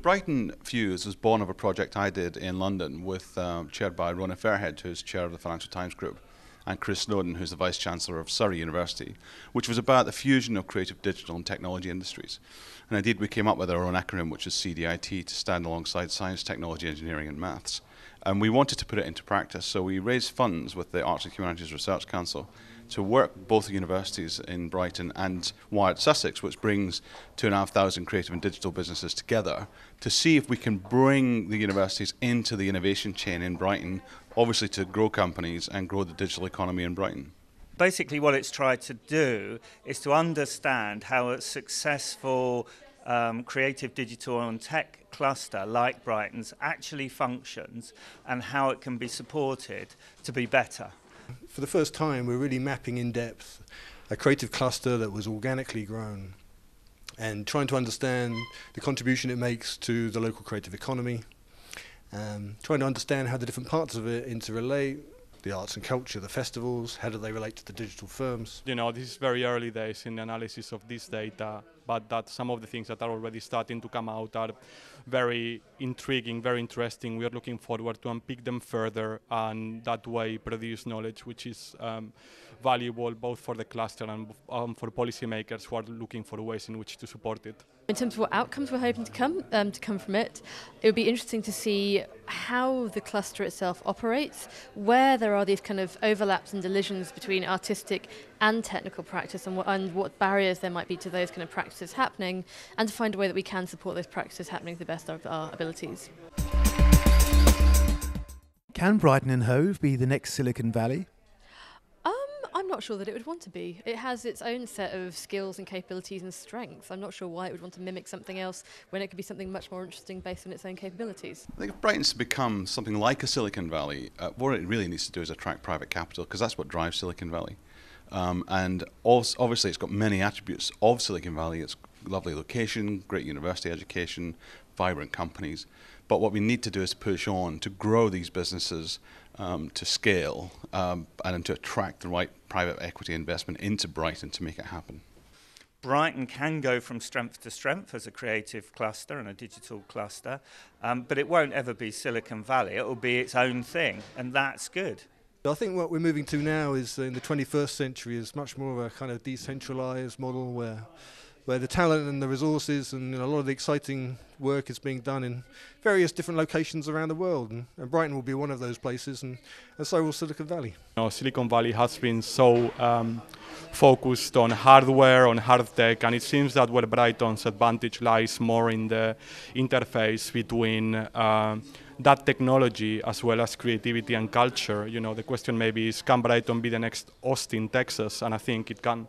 Brighton Fuse was born of a project I did in London chaired by Rona Fairhead, who's chair of the Financial Times Group, and Chris Snowden, who's the Vice Chancellor of Surrey University, which was about the fusion of creative, digital and technology industries. And indeed we came up with our own acronym, which is CDIT, to stand alongside science, technology, engineering and maths. And we wanted to put it into practice, so we raised funds with the Arts and Humanities Research Council to work both the universities in Brighton and Wyatt Sussex, which brings 2,500 creative and digital businesses together, to see if we can bring the universities into the innovation chain in Brighton, obviously to grow companies and grow the digital economy in Brighton. Basically what it's tried to do is to understand how a successful creative, digital and tech cluster like Brighton's actually functions and how it can be supported to be better. For the first time, we're really mapping in depth a creative cluster that was organically grown and trying to understand the contribution it makes to the local creative economy, trying to understand how the different parts of it interrelate, the arts and culture, the festivals, how do they relate to the digital firms. You know, this is very early days in the analysis of this data, but that some of the things that are already starting to come out are very intriguing, very interesting. We are looking forward to unpick them further and that way produce knowledge which is valuable both for the cluster and for policymakers who are looking for ways in which to support it. In terms of what outcomes we're hoping to come from it, it would be interesting to see how the cluster itself operates, where there are these kind of overlaps and collisions between artistic and technical practice and what barriers there might be to those kind of practices happening, and to find a way that we can support those practices happening to the best of our abilities. Can Brighton and Hove be the next Silicon Valley? I'm not sure that it would want to be. It has its own set of skills and capabilities and strengths. I'm not sure why it would want to mimic something else when it could be something much more interesting based on its own capabilities. I think if Brighton's to become something like a Silicon Valley, what it really needs to do is attract private capital, because that's what drives Silicon Valley. And also, obviously it's got many attributes of Silicon Valley. It's lovely location, great university education, vibrant companies. But what we need to do is push on to grow these businesses to scale and to attract the right private equity investment into Brighton to make it happen. Brighton can go from strength to strength as a creative cluster and a digital cluster, but it won't ever be Silicon Valley. It will be its own thing, and that's good. I think what we're moving to now is in the 21st century is much more of a kind of decentralised model where the talent and the resources and a lot of the exciting work is being done in various different locations around the world, and Brighton will be one of those places, and so will Silicon Valley. You know, Silicon Valley has been so focused on hardware, on hard tech, and it seems that where Brighton's advantage lies more in the interface between that technology as well as creativity and culture. You know, the question maybe is, can Brighton be the next Austin, Texas? And I think it can.